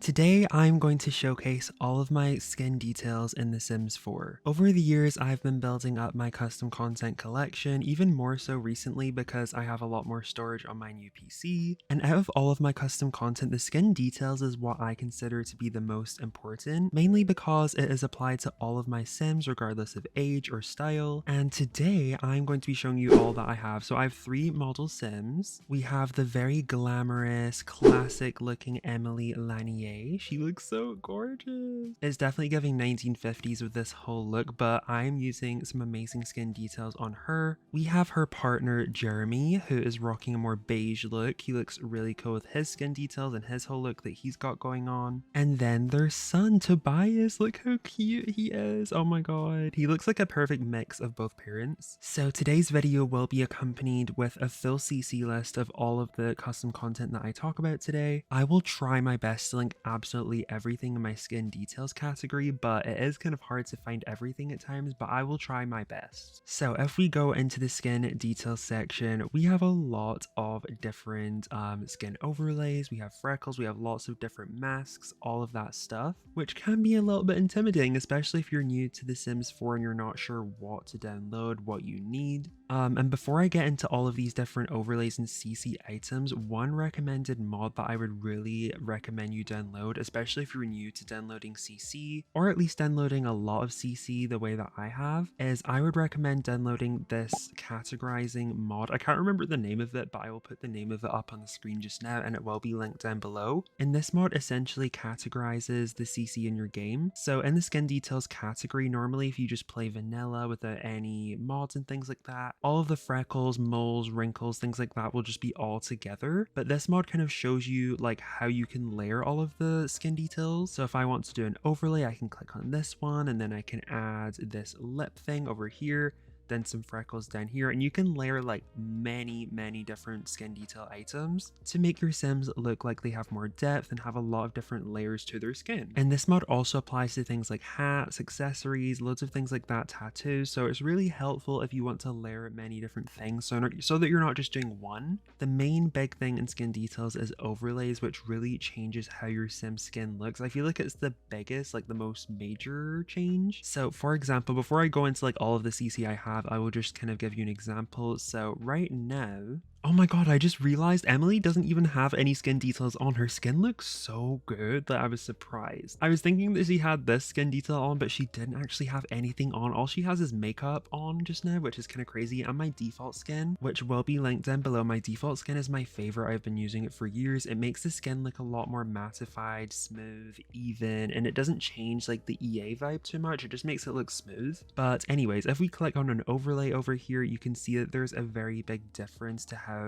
Today, I'm going to showcase all of my skin details in The Sims 4. Over the years, I've been building up my custom content collection, even more so recently because I have a lot more storage on my new PC. And out of all of my custom content, the skin details is what I consider to be the most important, mainly because it is applied to all of my Sims regardless of age or style. And today, I'm going to be showing you all that I have. So I have 3 model Sims. We have the very glamorous, classic looking Emily Lanier. She looks so gorgeous. It's definitely giving 1950s with this whole look, but I'm using some amazing skin details on her. We have her partner Jeremy, who is rocking a more beige look. He looks really cool with his skin details and his whole look that he's got going on. And then their son Tobias, look how cute he is. Oh my god, he looks like a perfect mix of both parents. So today's video will be accompanied with a full CC list of all of the custom content that I talk about today. I will try my best to link absolutely everything in my skin details category, but it is kind of hard to find everything at times, but I will try my best. So if we go into the skin details section, we have a lot of different skin overlays, we have freckles, we have lots of different masks, all of that stuff, which can be a little bit intimidating, especially if you're new to The Sims 4 and you're not sure what to download, what you need. And before I get into all of these different overlays and CC items, one recommended mod that I would really recommend you download, especially if you're new to downloading CC, or at least downloading a lot of CC the way that I have, is I would recommend downloading this categorizing mod. I can't remember the name of it, but I will put the name of it up on the screen just now and it will be linked down below. And this mod essentially categorizes the CC in your game. So in the skin details category, normally if you just play vanilla without any mods and things like that, all of the freckles, moles, wrinkles, things like that will just be all together. But this mod kind of shows you like how you can layer all of the skin details. So if I want to do an overlay, I can click on this one and then I can add this lip thing over here, then some freckles down here, and you can layer like many different skin detail items to make your Sims look like they have more depth and have a lot of different layers to their skin. And this mod also applies to things like hats, accessories, loads of things like that, tattoos, so it's really helpful if you want to layer many different things so that you're not just doing one. The main big thing in skin details is overlays, which really changes how your Sim skin looks. I feel like it's the biggest, like the most major change. So for example, before I go into like all of the CC I have, I will just kind of give you an example. So right now, oh my god, I just realized Emily doesn't even have any skin details on. Her skin looks so good that I was surprised. I was thinking that she had this skin detail on, but she didn't actually have anything on. All she has is makeup on just now, which is kind of crazy. And my default skin, which will be linked down below, my default skin is my favorite. I've been using it for years. It makes the skin look a lot more mattified, smooth, even, and it doesn't change like the EA vibe too much. It just makes it look smooth. But anyways, if we click on an overlay over here, you can see that there's a very big difference to how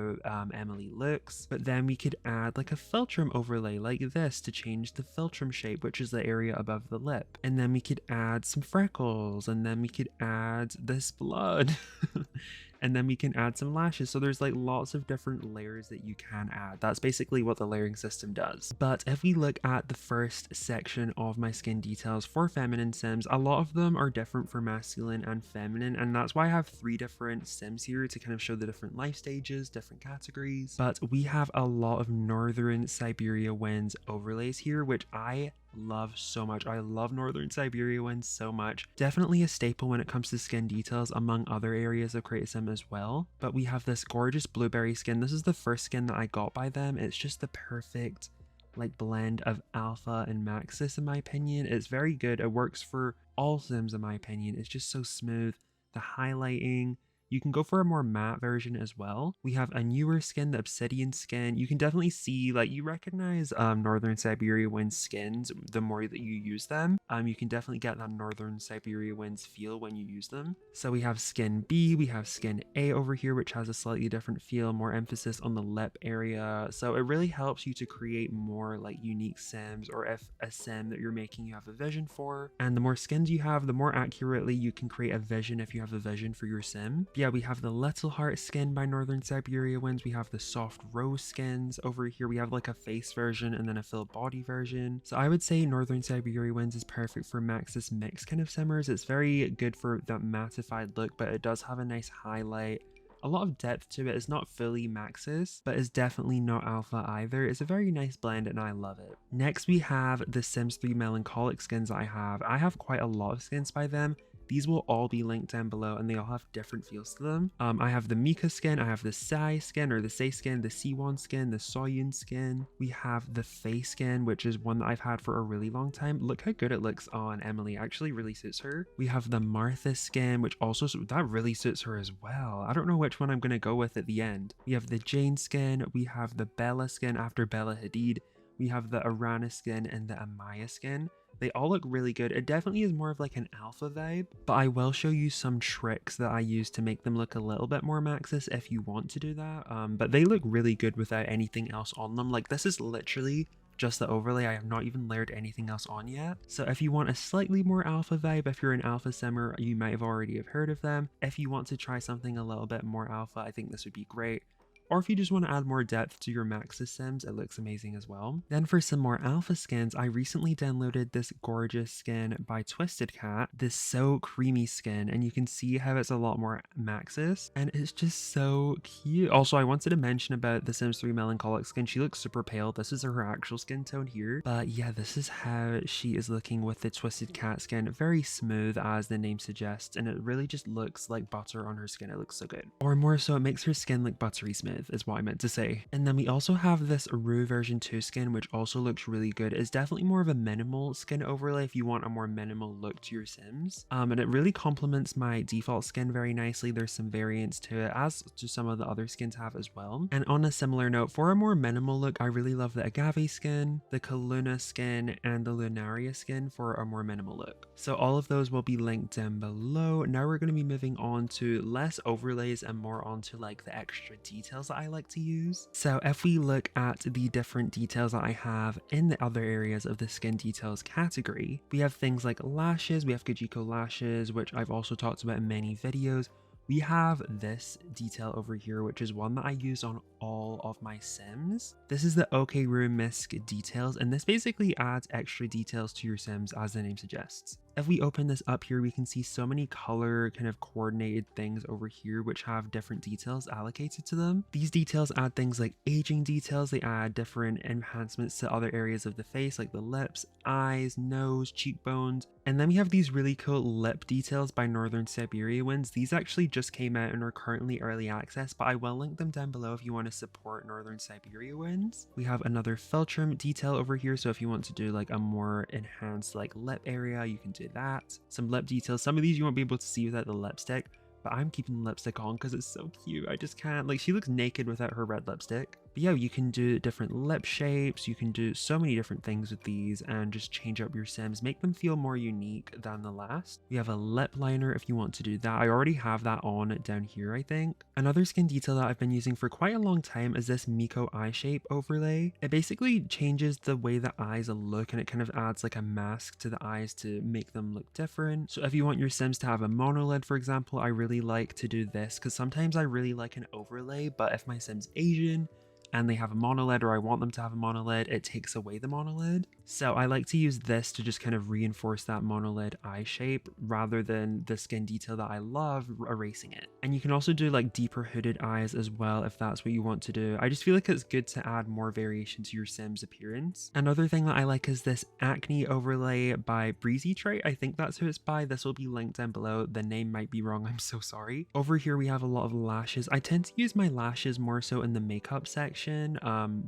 Emily looks. But then we could add like a philtrum overlay like this to change the philtrum shape, which is the area above the lip. And then we could add some freckles, and then we could add this blood. And then we can add some lashes. So there's like lots of different layers that you can add. That's basically what the layering system does. But if we look at the first section of my skin details for feminine Sims, a lot of them are different for masculine and feminine, and that's why I have 3 different Sims here to kind of show the different life stages, different categories. But we have a lot of Northern Siberia winds overlays here, which I love so much. I love Northern Siberia winds so much. Definitely a staple when it comes to skin details among other areas of Create a Sim as well. But we have this gorgeous blueberry skin. This is the first skin that I got by them. It's just the perfect like blend of alpha and maxis in my opinion. It's very good. It works for all Sims in my opinion. It's just so smooth. The highlighting, you can go for a more matte version as well. We have a newer skin, the obsidian skin. You can definitely see, like, you recognize Northern Siberia Winds skins the more that you use them. You can definitely get that Northern Siberia Winds feel when you use them. So we have skin B, we have skin A over here, which has a slightly different feel, more emphasis on the lip area. So it really helps you to create more like unique Sims, or if a Sim that you're making you have a vision for. And the more skins you have, the more accurately you can create a vision if you have a vision for your Sim. Yeah, we have the Little Heart skin by Northern Siberia Winds. We have the soft rose skins over here. We have like a face version and then a full body version. So I would say Northern Siberia Winds is perfect for Maxis mix kind of simmers. It's very good for that mattified look, but it does have a nice highlight, a lot of depth to it. It's not fully Maxis, but it's definitely not alpha either. It's a very nice blend and I love it. Next we have the Sims 3 melancholic skins I have. I have quite a lot of skins by them. These will all be linked down below and they all have different feels to them. I have the Mika skin, I have the Sai skin or the Sei skin, the Siwon skin, the Soyun skin. We have the Faye skin, which is one that I've had for a really long time. Look how good it looks on Emily, actually really suits her. We have the Martha skin, which also, that really suits her as well. I don't know which one I'm going to go with at the end. We have the Jane skin, we have the Bella skin after Bella Hadid. We have the Arana skin and the Amaya skin. They all look really good. It definitely is more of like an alpha vibe, but I will show you some tricks that I use to make them look a little bit more Maxis if you want to do that. But they look really good without anything else on them. Like this is literally just the overlay. I have not even layered anything else on yet. So if you want a slightly more alpha vibe, if you're an alpha simmer, you might have already have heard of them. If you want to try something a little bit more alpha, I think this would be great. Or if you just want to add more depth to your Maxis Sims, it looks amazing as well. Then for some more alpha skins, I recently downloaded this gorgeous skin by Twisted Cat, this So Creamy skin, and you can see how it's a lot more Maxis, and it's just so cute. Also, I wanted to mention about the Sims 3 melancholic skin. She looks super pale. This is her actual skin tone here, but yeah, this is how she is looking with the Twisted Cat skin. Very smooth, as the name suggests, and it really just looks like butter on her skin. It looks so good. Or more so, it makes her skin look buttery smooth, is what I meant to say. And then we also have this Rue version 2 skin, which also looks really good. It's definitely more of a minimal skin overlay if you want a more minimal look to your Sims. And it really complements my default skin very nicely. There's some variants to it, as do some of the other skins have as well. And on a similar note, for a more minimal look, I really love the Agave skin, the Kaluna skin, and the Lunaria skin for a more minimal look. So all of those will be linked down below. Now we're going to be moving on to less overlays and more onto like the extra details that I like to use. So if we look at the different details that I have in the other areas of the skin details category, we have things like lashes. We have Kajiko lashes, which I've also talked about in many videos. We have this detail over here, which is one that I use on all of my Sims. This is the OK Room Misc details, and this basically adds extra details to your Sims, as the name suggests. If we open this up here, we can see so many color kind of coordinated things over here, which have different details allocated to them. These details add things like aging details. They add different enhancements to other areas of the face, like the lips, eyes, nose, cheekbones. And then we have these really cool lip details by Northern Siberia Winds. These actually just came out and are currently early access, but I will link them down below if you want to support Northern Siberia Winds. We have another Feltrum detail over here, so if you want to do like a more enhanced like lip area, you can do that. Some lip details. Some of these you won't be able to see without the lipstick, but I'm keeping the lipstick on because it's so cute. I just can't, like, she looks naked without her red lipstick. But yeah, you can do different lip shapes. You can do so many different things with these and just change up your Sims, make them feel more unique than the last. We have a lip liner if you want to do that. I already have that on down here, I think. Another skin detail that I've been using for quite a long time is this Miko eye shape overlay. It basically changes the way the eyes look and it kind of adds like a mask to the eyes to make them look different. So if you want your Sims to have a monolid, for example, I really like to do this because sometimes I really like an overlay, but if my Sim's Asian and they have a monolid, or I want them to have a monolid, it takes away the monolid. So I like to use this to just kind of reinforce that monolid eye shape rather than the skin detail that I love erasing it. And you can also do like deeper hooded eyes as well if that's what you want to do. I just feel like it's good to add more variation to your Sim's appearance. Another thing that I like is this acne overlay by Breezy Trait. I think that's who it's by. This will be linked down below. The name might be wrong, I'm so sorry. Over here we have a lot of lashes. I tend to use my lashes more so in the makeup section,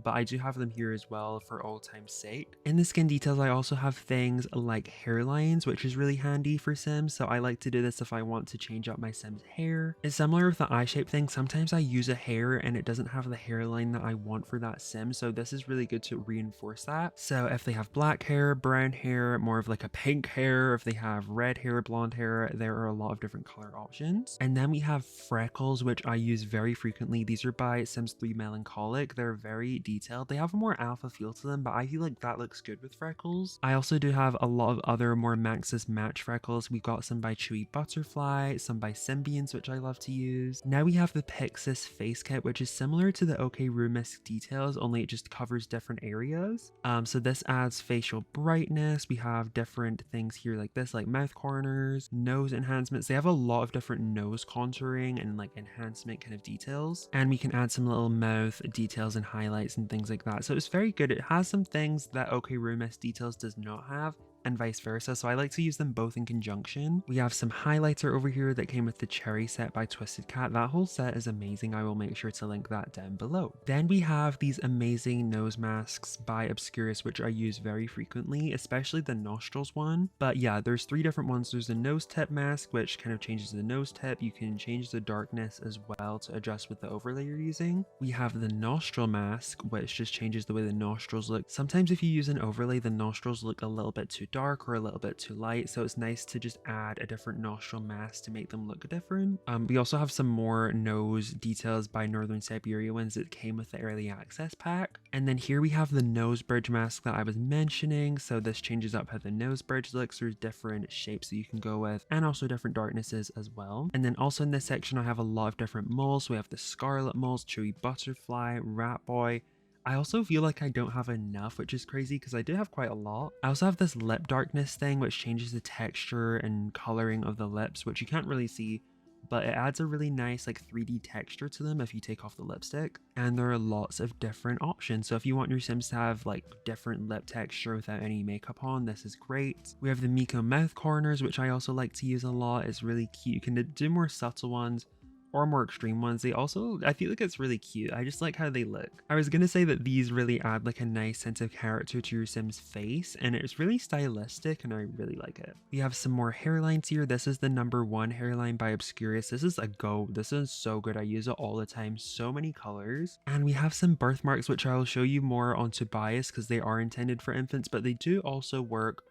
but I do have them here as well for old time's sake. In the skin details, I also have things like hairlines, which is really handy for Sims. So I like to do this if I want to change up my Sim's hair. It's similar with the eye shape thing. Sometimes I use a hair and it doesn't have the hairline that I want for that Sim. So this is really good to reinforce that. So if they have black hair, brown hair, more of like a pink hair, if they have red hair, blonde hair, there are a lot of different color options. And then we have freckles, which I use very frequently. These are by Sims 3 Melancholic. colic. They're very detailed. They have a more alpha feel to them, but I feel like that looks good with freckles. I also do have a lot of other more Maxis match freckles. We've got some by Chewy Butterfly, some by Symbians, which I love to use. Now we have the Pixis face kit, which is similar to the OK Rumisk details, only it just covers different areas. So this adds facial brightness. We have different things here like this, like mouth corners, nose enhancements. They have a lot of different nose contouring and like enhancement kind of details. And we can add some little mouth details and highlights and things like that. So it's very good. It has some things that OK Rumisk details does not have, and vice versa, so I like to use them both in conjunction. We have some highlighter over here that came with the Cherry set by Twisted Cat. That whole set is amazing. I will make sure to link that down below. Then we have these amazing nose masks by Obscurus, which I use very frequently, especially the nostrils one. But yeah, there's 3 different ones. There's a nose tip mask, which kind of changes the nose tip. You can change the darkness as well to adjust with the overlay you're using. We have the nostril mask, which just changes the way the nostrils look. Sometimes if you use an overlay, the nostrils look a little bit too dark or a little bit too light, so it's nice to just add a different nostril mask to make them look different. We also have some more nose details by Northern Siberia ones that came with the early access pack. And then here we have the nose bridge mask that I was mentioning. So this changes up how the nose bridge looks. There's different shapes that you can go with and also different darknesses as well. And then also in this section I have a lot of different moles. So we have the Scarlet moles, Chewy Butterfly, Rat Boy. I also feel like I don't have enough, which is crazy because I do have quite a lot. I also have this lip darkness thing, which changes the texture and coloring of the lips, which you can't really see, but it adds a really nice like 3D texture to them if you take off the lipstick. And there are lots of different options. So if you want your Sims to have like different lip texture without any makeup on, this is great. We have the Miko mouth corners, which I also like to use a lot. It's really cute. You can do more subtle ones or more extreme ones. They also, I feel like it's really cute. I just like how they look. I was gonna say that these really add like a nice sense of character to your Sim's face, and it's really stylistic and I really like it. We have some more hairlines here. This is the #1 hairline by Obscurus. This is a go. This is so good. I use it all the time. So many colors. And we have some birthmarks, which I will show you more on Tobias because they are intended for infants, but they do also work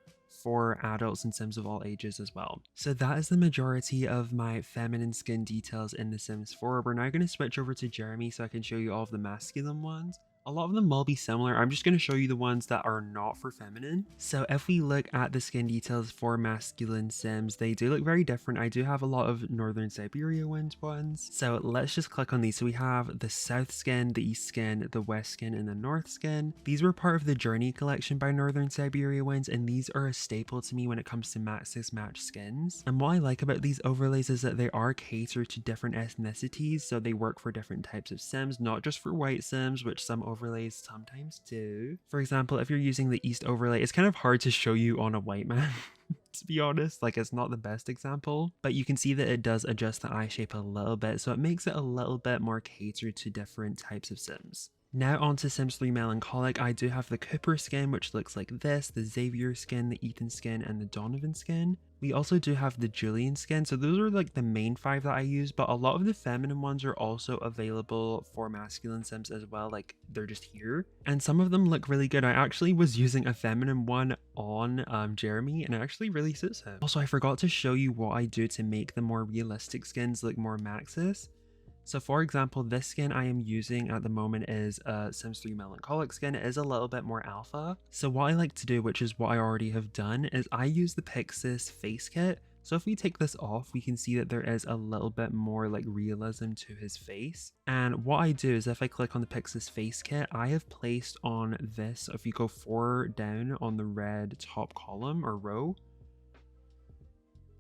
for adults and Sims of all ages as well. So that is the majority of my feminine skin details in The Sims 4. We're now going to switch over to Jeremy so I can show you all of the masculine ones. A lot of them will be similar. I'm just going to show you the ones that are not for feminine. So if we look at the skin details for masculine Sims, they do look very different. I do have a lot of Northern Siberia ones. So let's just click on these. So we have the South skin, the East skin, the West skin, and the North skin. These were part of the Journey collection by Northern Siberia ones, and these are a staple to me when it comes to Maxis match skins. And what I like about these overlays is that they are catered to different ethnicities, so they work for different types of Sims, not just for white Sims, which some overlays sometimes do. For example, if you're using the East overlay, it's kind of hard to show you on a white man. To be honest, like it's not the best example, but you can see that it does adjust the eye shape a little bit, so it makes it a little bit more catered to different types of Sims. Now on to Sims 3 Melancholic. I do have the Cooper skin, which looks like this, the Xavier skin, the Ethan skin, and the Donovan skin. We also do have the Julian skin, so those are like the main 5 that I use, but a lot of the feminine ones are also available for masculine Sims as well, like they're just here. And some of them look really good. I actually was using a feminine one on Jeremy, and it actually really suits him. Also, I forgot to show you what I do to make the more realistic skins look more Maxis. So for example, this skin I am using at the moment is a Sims 3 Melancholic skin. It is a little bit more alpha. So what I like to do, which is what I already have done, is I use the Pixis face kit. So if we take this off, we can see that there is a little bit more like realism to his face. And what I do is if I click on the Pixis face kit, I have placed on this, if you go 4 down on the red top column or row,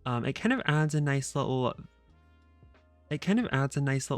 it kind of adds a nice little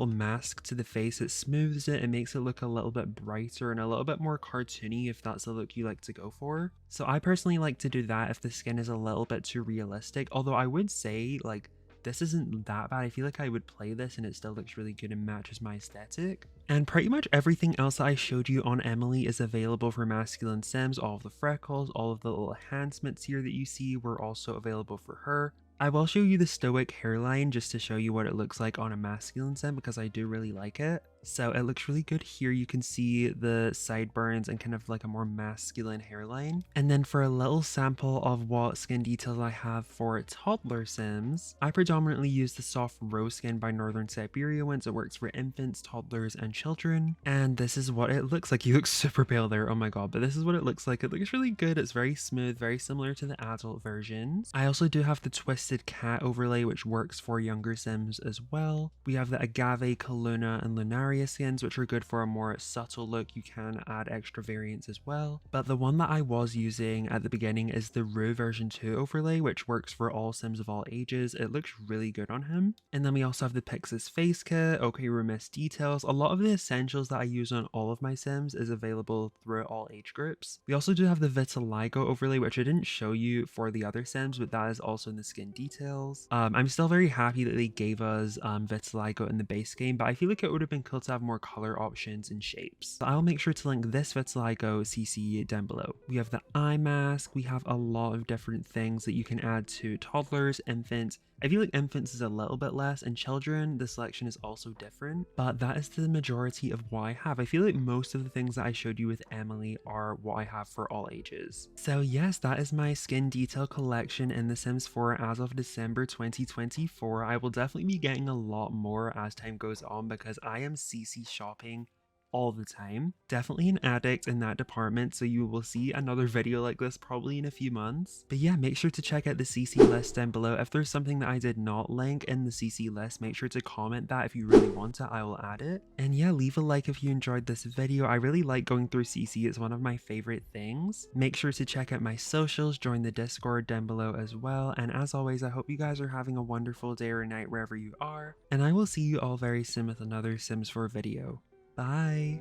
mask to the face. It smooths it, it makes it look a little bit brighter and a little bit more cartoony if that's the look you like to go for. So I personally like to do that if the skin is a little bit too realistic, although I would say like this isn't that bad. I feel like I would play this and it still looks really good and matches my aesthetic. And pretty much everything else that I showed you on Emily is available for masculine Sims. All of the freckles, all of the little enhancements here that you see were also available for her. I will show you the Stoic hairline just to show you what it looks like on a masculine Sim because I do really like it. So it looks really good here. You can see the sideburns and kind of like a more masculine hairline. And then for a little sample of what skin details I have for toddler Sims, I predominantly use the soft rose skin by Northern Siberia ones. It works for infants, toddlers, and children. And this is what it looks like. You look super pale there, oh my god, but this is what it looks like. It looks really good. It's very smooth, very similar to the adult versions. I also do have the Twisted Cat overlay, which works for younger Sims as well. We have the Agave, Kaluna, and Lunaria skins, which are good for a more subtle look. You can add extra variants as well. But the one that I was using at the beginning is the Rue version 2 overlay, which works for all Sims of all ages. It looks really good on him. And then we also have the Pixis face kit, OK Remiss details. A lot of the essentials that I use on all of my Sims is available throughout all age groups. We also do have the Vitiligo overlay, which I didn't show you for the other Sims, but that is also in the skin details. I'm still very happy that they gave us Vitiligo in the base game, but I feel like it would have been cool to have more color options and shapes. So I'll make sure to link this Vitiligo CC down below. We have the eye mask. We have a lot of different things that you can add to toddlers, infants. I feel like infants is a little bit less, and children, the selection is also different, but that is the majority of what I have. I feel like most of the things that I showed you with Emily are what I have for all ages. So yes, that is my skin detail collection in The Sims 4 as of December 2024. I will definitely be getting a lot more as time goes on because I am CC shopping all the time. Definitely an addict in that department, so you will see another video like this probably in a few months. But yeah, make sure to check out the CC list down below. If there's something that I did not link in the CC list, make sure to comment that. If you really want it, I will add it. And yeah, leave a like if you enjoyed this video. I really like going through CC. It's one of my favorite things. Make sure to check out my socials, join the Discord down below as well. And as always, I hope you guys are having a wonderful day or night wherever you are. And I will see you all very soon with another Sims 4 video. Bye!